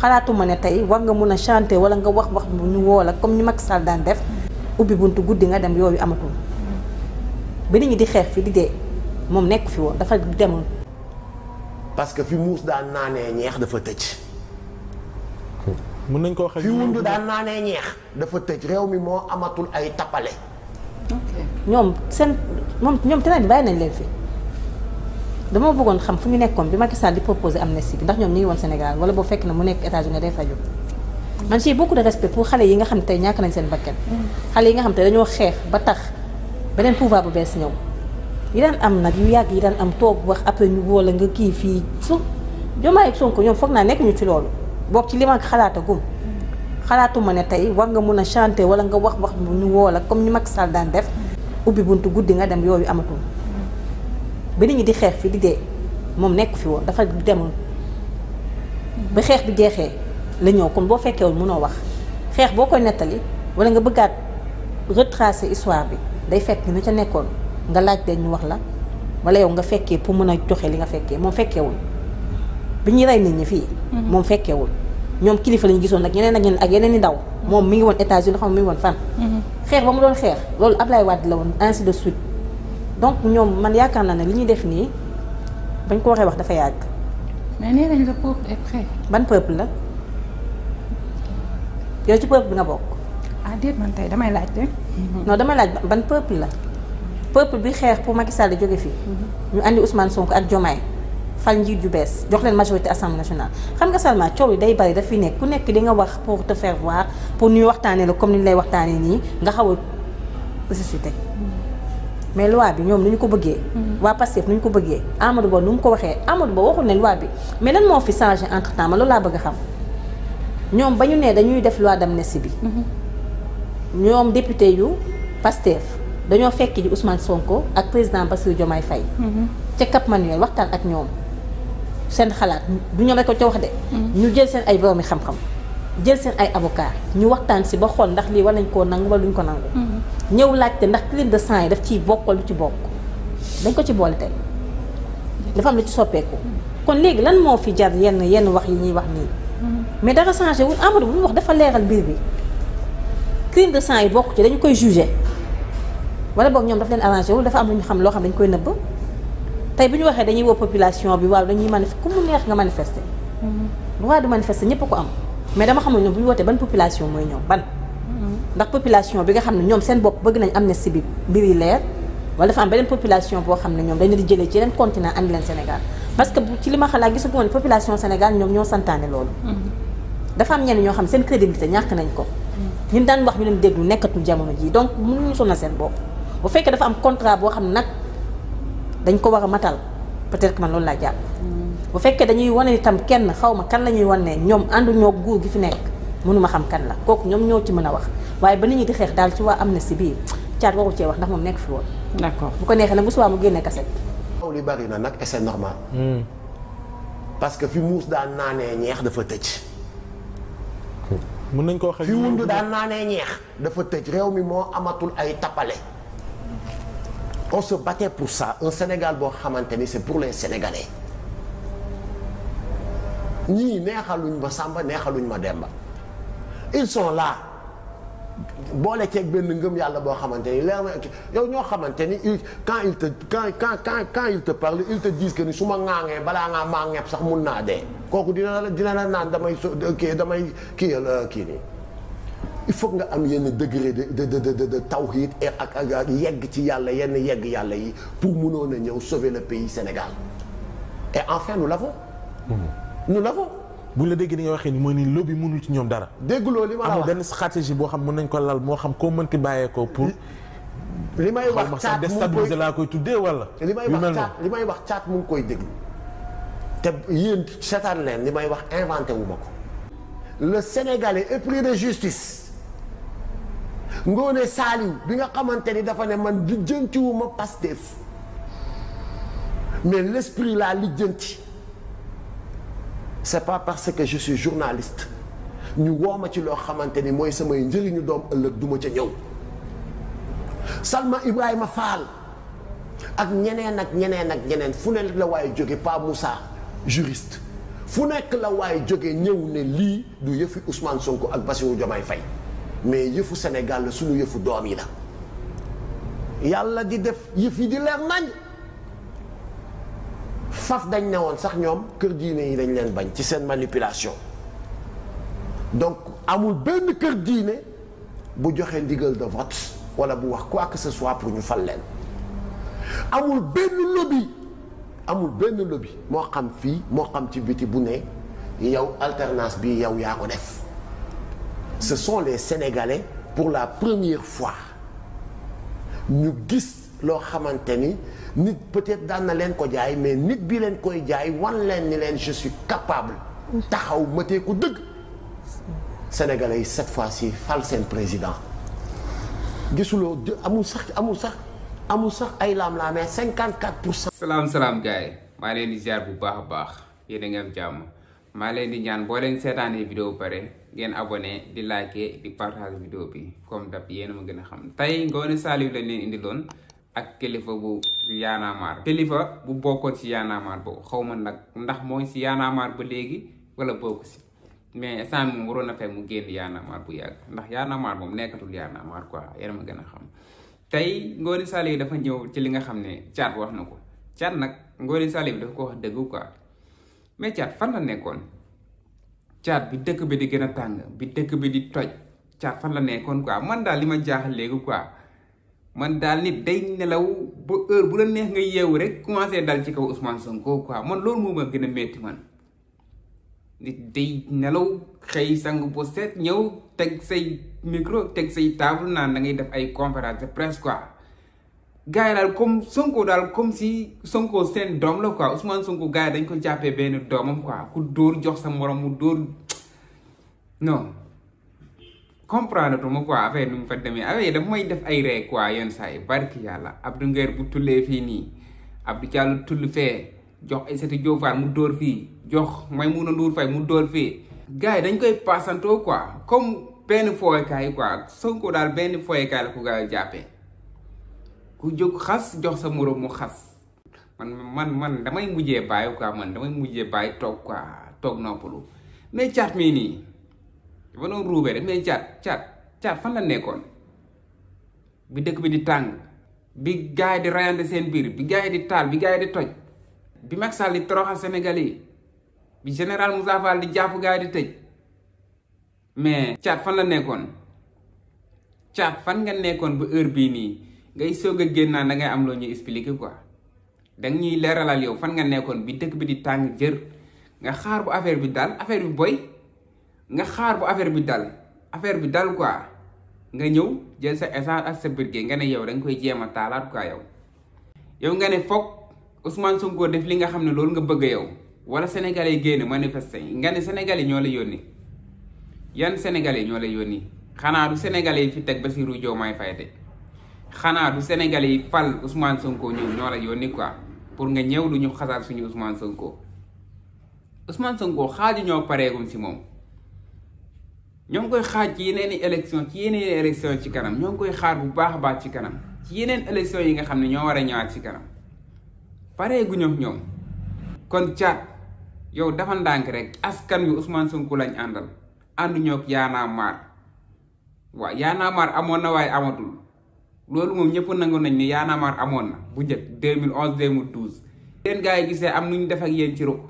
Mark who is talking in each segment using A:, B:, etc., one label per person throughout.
A: xalaatuma ne tey war nga mun a chanter wala nga wax ñu woo la comme ni Macky Sall daan def ubbi buntu guddi nga dem yooyu amatul ba nit ñi di xeex fi di dee moom nekk fi woon dafa demoon.
B: parce que fi muus daan naanee ñeex dafa tëj.
C: mën nañ ko waxee
B: fi wundu daan naanee ñeex dafa tëj réew mi moo amatul ay tappale.
A: ñoom seen ñoom teneen bàyyi nañ leen fi dama bëggoon xam fu ñu nekkoon bi Macky Sall di proposer amnistie bi ndax ñoom ñu ngi woon Sénégal wala boo fekk na mu nekk États-Unis day faju man j'ai beaucoup de respect pour xale yi nga xam ne tey ñàkk nañ seen bakkan xale yi nga xam te dañoo xeex ba tax beneen pouvoir bu bees ñëw yi daan am nag yu yàgg yi daan am toog wax après ñu wóola nga kii fii su Diomaye ak Sonko ñoom foog naa nekk ñu ci loolu boog ci li ma xalaatuma ne tey war nga mun a chanter wala nga wax ñu woo la comme ni Macky Sall daan def ubbi buntu guddi nga dem yooyu amatul ba nit ñi di xeex fi di dee moom nekk fi woon dafa demoon ba xeex bi jeexee la ñëw kon boo fekkeewul mënoo wax xeex boo koy nettali wala nga bëggaat retracer histoire bi day fekk ni ca nekkoon nga laaj leen ñu wax la wala yow nga fekkee pour mën a joxe li nga fekkee moom fekkeewul bi ñuy rey nit ñi fii moom fekkeewul ñoom kilifa lañu gisoon nag ñeneen ak yeneen i ndaw moom mi ngi woon États-Unis xam mi ngi woon fan xeex ba mu doon xeex loolu Ablaye Wade la woon ainsi de suite donc ñoom man yaakaar naa ne li ñuy def nii bañ ko waxee wax dafa yàgg.
D: mais nee nañ le peuple est prêt.
A: ban peuple la yow ci peuple bi nga bokk.
D: ah déet man tey damay laaj rek.
A: non damay laaj ban peuple la peuple bi xeex pour Macky Sall jóge fii ñu andi Ousmane Sonko ak Diomaye fal njiit ju bees jox leen majorité assemblée nationale xam nga seulement coow yi day bari daf fi nekk ku nekk di nga wax pour te faire voir pour ñuy waxtaanee la comme ni ñu lay waxtaanee nii nga xaw a ressuscité mais loi bi ñoom ni ñu ko bëggee. waa Pastef ni ñu ko bëggee Amadou Ba nu mu ko waxee Amadou Ba waxul ne loi bi mais lan moo fi changé entre temps ma loolu laa bëgg a xam ñoom ba ñu nee dañuy def loi d'amnistie bi. ñoom député yu Pastef dañoo fekk ji Ousmane Sonko ak président Bassirou Diomaye Faye. ca Cap Manuel waxtaan ak ñoom. seen xalaat du ñoom rek ko ca wax de. ñu jël seen ay boroomi xam-xam jël seen ay avocat ñu waxtaan si ba xool ndax lii war nañ koo nangu wala duñ ko nangu. ñëw laajte ndax crime de sang yi daf ciy bokk wala du ci bokk dañ ko ci boole tey dafa am lu ci soppeeku. kon léegi lan moo fi jar yenn wax yi ñuy wax nii. mais dara changé wul Amadou bu ñu wax dafa leeral mbir bi crime de sang yi bokk ci dañu koy jugé wala boog ñoom daf leen arrangé wul dafa am lu ñu xam loo xam dañ koy nëbb. tey bu ñu waxee dañuy woo population bi waaw dañuy manifester ku mu neex nga manifester. droit de manifester ñëpp ko am mais dama xamul ñoom bu ñu wootee ban population mooy ñoom ban. ndax population bi nga xam ne ñoom seen bopp bëgg nañ amnistie bi mbir yi leer wala dafa am beneen population boo xam ne ñoom dañu di jëlee ci yeneen continent andi leen Sénégal parce que ci li ma xalaat gisu ko ne population Sénégal ñoom ñoo santaane loolu. dafa am ñenn ñoo xam seen crédibilité ñàkk nañ ko. ñun daan wax ñu leen déglu nekkatul jamono jii donc mënuñu sonal seen bopp bu fekkee dafa am contrat boo xam ne nag. dañ ko war a matal peut-être que man loolu laa jàpp bu fekkee dañuy wane itam kenn xaw ma kan la ñuy wane ñoom ànduñoo nguur gi fi nekk mënuma xam kan la kooku ñoom ñoo ci mën a wax waaye ba nit ñi di xeex daal ci waa amnistie bii caat waru cee wax ndax moom nekk fi woon.
D: d'accord
A: bu ko neexee nag bu subaa mu génnee kaset.
B: waaw li bari na nag et c'est normal. parce que fi muus daan naanee ñeex dafa tëj.
C: mën nañ ko waxee
B: fi wundu daan naanee ñeex dafa tëj réew mi moo amatul ay tappale. on se battait pour ça un Sénégal boo xamante ni c'est pour les Sénégalais ñii neexaluñ ma Samba neexaluñ ma Demba ils sont là boole ceeg benn ngëm yàlla boo xamante ni leer na yow ñoo xamante ni quand il te parle ils te disent que ni su ma ŋaaŋee balaa ngaa maa ngepp sax mun naa dee kooku dina la naan damay kii nii il faut nga am yenn degré de tawhid ak yegg ci yàlla yenn yegg yàlla yi pour mënoon a ñëw sauver le pays Sénégal et enfin nous l'avons. nous l'avons.
C: bu la déggee ni nga waxee ni mooy ni lobby mënul ci ñoom dara.
B: dégguloo li ma la wax
C: amul benn stratégie boo xam mën nañ ko lal moo xam koo mënti bàyyeekoo pour.
B: li may wax caat
C: déstabiliser laa koy tuddee wala.
B: li may wax caat mu ngi koy déglu te yéen seetaan leen li may wax inventé wu ma ko. le Sénégalais épris de justice. Ngoone Saliou bi nga xamante ni dafa ne man lijjantiwuma Pastef mais l'esprit laa lijjanti c'est pas parce que je suis journaliste ñu woo ma ci loo xamante ni mooy samay njëriñu doom ëllëg duma ca ñëw Salma Ibrahima Fall ak ñeneen fu ne la waaye jóge Pa Moussa juriste fu nekk la waaye jóge ñëw ne lii du yëfi Ousmane Sonko ak Bassirou Diomaye Faye mais yëfu Sénégal la suñu yëfu doom yi la yàlla di def yëf yi di leer nañ faf dañ ne woon sax ñoom kër diine yi dañ leen bañ ci seen manipulation donc amul benn kër diine bu joxe ndigal de vote wala bu wax quoi que ce soit pour ñu fal leen amul benn lobby moo xam fii moo xam ci biti bu ne yow alternance bi yow yaa ko def ce sont les Sénégalais pour la première fois ñu gis loo xamante ni nit peut-être daan na leen ko jaay mais nit bi leen koy jaay wan leen ni leen je suis capable taxaw matee ko dëgg Sénégalais yi cette fois-ci fal seen président gisuloo amul sax ay laam-laamee 54%.
E: salaam gars yi maa leen di ziar bu baax a baax yéen a ngi am jàmm maa leen di ñaan boo leen seetaanee vidéo pare ngeen abonné di liker di partage vidéo bi comme dab yéen a ma gën a xam tey Ngoné Saliou lañ leen indiloon ak kilifa bu Y'en a marre kilifa bu bokkoon ci Y'en a marre boobu xaw ma nag ndax mooy ci Y'en a marre ba léegi wala bokk si mais instant moom waroon na fekk mu génn Y'en a marre bu yàgg ndax Y'en a marre moom nekkatul Y'en a marre quoi yéen a ma gën a xam tey Ngoné Saliou dafa ñëw ci li nga xam ne Thiat wax na ko Thiat nag Ngoné Saliou dafa ko wax dëgg quoi mais Thiat fan la nekkoon Thiat bi dëkk bi di gën a tàng bi dëkk bi di toj Thiat fan la nekkoon quoi man daal li ma jaaxal léegi quoi man daal nit day nelaw ba heure bu la neex nga yeewu rek commencé dal ci kaw Ousmane Sonko quoi man loolu moo ma gën a métti man nit day nelaw xëy sang bu set ñëw teg say micro teg say table naan da ngay def ay conférence de presse quoi gars yi daal comme Sonko daal comme si Sonko seen doom la quoi Ousmane Sonko gars yi dañ ko jàppee benn doomam quoi ku dóor jox sa morom mu dóor non comprendre tuma quoi affaire nu mu fa demee affaire yi dafa may def ay ree quoi yenn saa yi barki yàlla Abdou Nguer bu tullee fii nii Abdou Diallo tull fee jox Aïssatou Diop Fall mu dóor fii jox Maïmouna Ndour Faye mu dóor fii gars yi dañ koy passantoo quoi comme benn fooykaay quoi Sonko daal benn fooykaay la ko gars yi jàppee ku jóg xas jox sa moroom mu xas man damay mujjee bàyyi quoi man damay mujjee bàyyi toog quoi toog noppalu mais Thiat mii nii dafa doon ruubee rek mais Thiat fan la nekkoon bi dëkk bi di tàng bi gars yi di rayante seen biir bi gars yi di taal bi gars yi di toj bi Macky Sall di toroxal Sénégal yi bi général Moussa Fall di jàpp gars yi di tëj mais Thiat fan la nekkoon Thiat fan nga nekkoon ba heure bii nii ngay soog a génn naan da ngay am loo ñuy expliquer quoi danga ñuy leeralal yow fan nga nekkoon bi dëkk bi di tàng jër nga xaar bu affaire bi dal affaire bi boy nga xaar bu affaire bi dal quoi nga ñëw jël sa essence ak sa birgé nga ne yow da nga koy jéem a taalaat quoi yow nga ne foog Ousmane Sonko def li nga xam ne loolu nga bëgg yow wala sénégalais yi génn manifester nga ne sénégalais ñoo la yónni yan sénégalais ñoo la yónni xanaa du sénégalais yi fi teg Bassirou Diomaye Faye de xanaa du sénégalais yi fal Ousmane Sonko ñoo la yónni quoi pour nga ñëw du ñu xasaat suñu Ousmane Sonko xaaju ñoo pareegum si moom ñoo ngi koy xaaj ci yeneen i élection ci kanam ñoo ngi koy xaar bu baax a baax ci kanam ci yeneen élection yi nga xam ne ñoo war a ñëwaat ci kanam pareeguñu ñoom kon Thiat yow dafa ndànk rek askan wi Ousmane Sonko lañ àndal ànduñoo ak Y'en a marre waaw Y'en a marre amoon na waaye amatul loolu moom ñëpp nangu nañ ne Y'en a marre amoon na bu njëkk 2011 2012. leen gars yi gisee am nu ñu def ak yéen ci ruq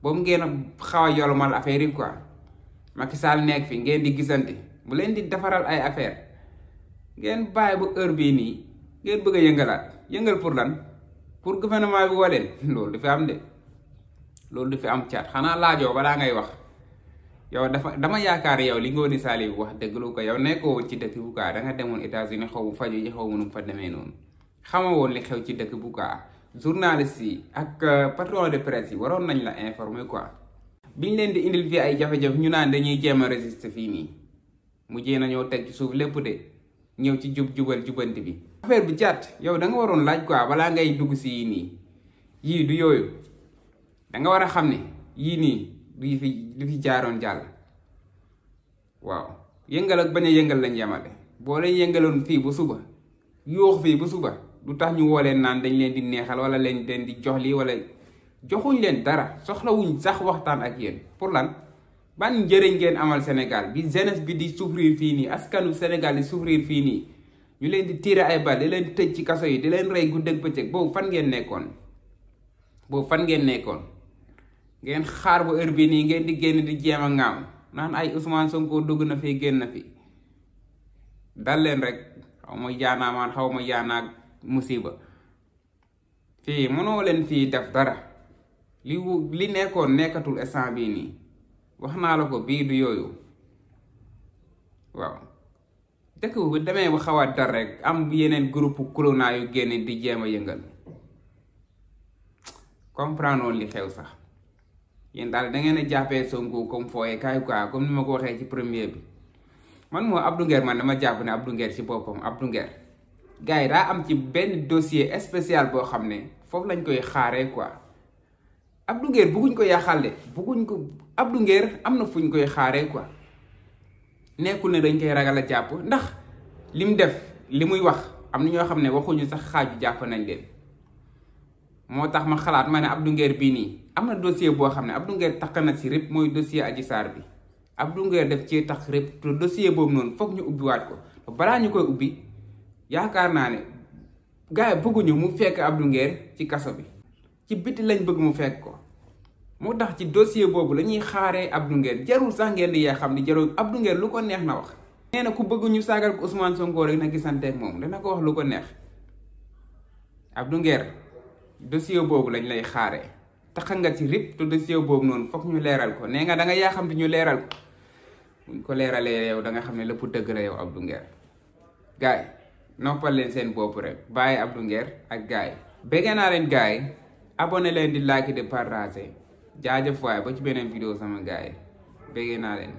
E: boobu ngeen a xaw a yolomal affaire yi quoi Macky Sall nekk fi ngeen di gisante bu leen di defaral ay affaire ngeen bàyyi ba heure bii nii ngeen bëgg a yëngal pour lan pour gouvernement bi woo leen loolu du fi am de loolu du fi am Thiat xanaa laajoo balaa ngay wax yow dama yaakaar yow li Ngoné Saliou wax dëgg lu ko yow nekkoo woon ci dëkk bu kaa da nga demoon États-Unis xaw mu faju ji xaw mu nu fa demee noonu xama woon li xew ci dëkk bu kaa journaliste yi ak patron de presse yi waroon nañ la informer quoi biñ leen di indil fii ay jafe-jafe ñu naan dañuy jéem a résister fii nii mujjee nañoo teg ci suuf lépp de ñëw ci jubanti bi affaire bi Thiat yow da nga waroon laaj quoi balaa ngay dugg si yii nii yii du yooyu da nga war a xam ne yii nii du fi jaaroon jàll waaw yëngal ak bañ a yëngal lañ yemale boo leen yëngaloon fii ba suba yuux fii ba suba du tax ñu woo leen naan dañ leen di neexal wala leen di jox lii wala joxuñ leen dara soxlawuñ sax waxtaan ak yéen pour lan ban njëriñ ngeen amal Sénégal bi jeunesse bi di souffrir fii nii askanu Sénégal di souffrir fii nii ñu leen di tirer ay bal di leen tëj ci kaso yi di leen rey guddeeg bëccëg boobu fan ngeen nekkoon ngeen xaar ba heure bi nii ngeen di génn di jéem a ŋaam naan ay Ousmane Sonko dugg na fi génn na fi dal leen rek xaw ma jaanaamaan xaw ma jaanaag musiba fii mënoo leen fii def dara li nekkoon nekkatul instant bii nii wax naa la ko bii du yooyu waaw dëkk bu demee ba xaw a dar rek am yeneen groupe kulonaa yu génn di jéem a yëngal comprendre li xew sax yéen daal da ngeen a jàppee Sonko comme fooye kaay quoi comme ni ma ko waxee ci premier bi man moo Abdou Nguer man dama jàpp ne Abdou Nguer ci boppam Abdou Nguer gars yi daa am ci benn dossier spécial boo xam ne foofu lañ koy xaaree quoi Abdou Nguer bugguñ ko yàqal de bugguñ ko Abdou Nguer am na fuñ koy xaaree quoi nekkul ne dañ koy ragal a jàpp ndax lim def li muy wax am na ñoo xam ne waxuñu sax xaaju jàpp nañ leen moo tax ma xalaat ma ne Abdou Nguer bii nii am na dossier boo xam ne Abdou Nguer takk na ci rip mooy dossier Adji Sarr bi Abdou Nguer def ci tax rip te dossier boobu noonu foog ñu ubbiwaat ko balaa ñu koy ubbi yaakaar naa ne gars yi bëgguñu mu fekk Abdou Nguer ci kaso bi ci biti lañ bëgg mu fekk ko moo tax ci dossier boobu la ñuy xaaree Abdou Nguer jarul sax ngeen di yaa xam ni jarul Abdou Nguer lu ko neex na wax. nee na ku bëgg ñu saagal ko Ousmane Sonko rek na gisanteeg moom dana ko wax lu ko neex Abdou Nguer dossier boobu lañ lay xaaree tax nga ci rip te dossier boobu noonu foog ñu leeral ko nee nga da nga yaa xam te ñu leeral ko buñ ko leeralee yow da nga xam ne lépp dëgg la yow Abdou Nguer gars yi noppal leen seen bopp rek bàyyi Abdou Nguer ak gars yi bëgg naa leen gars yi abonné leen di like di partager jaajëf waay ba ci beneen vidéo sama gars yi bëgg naa leen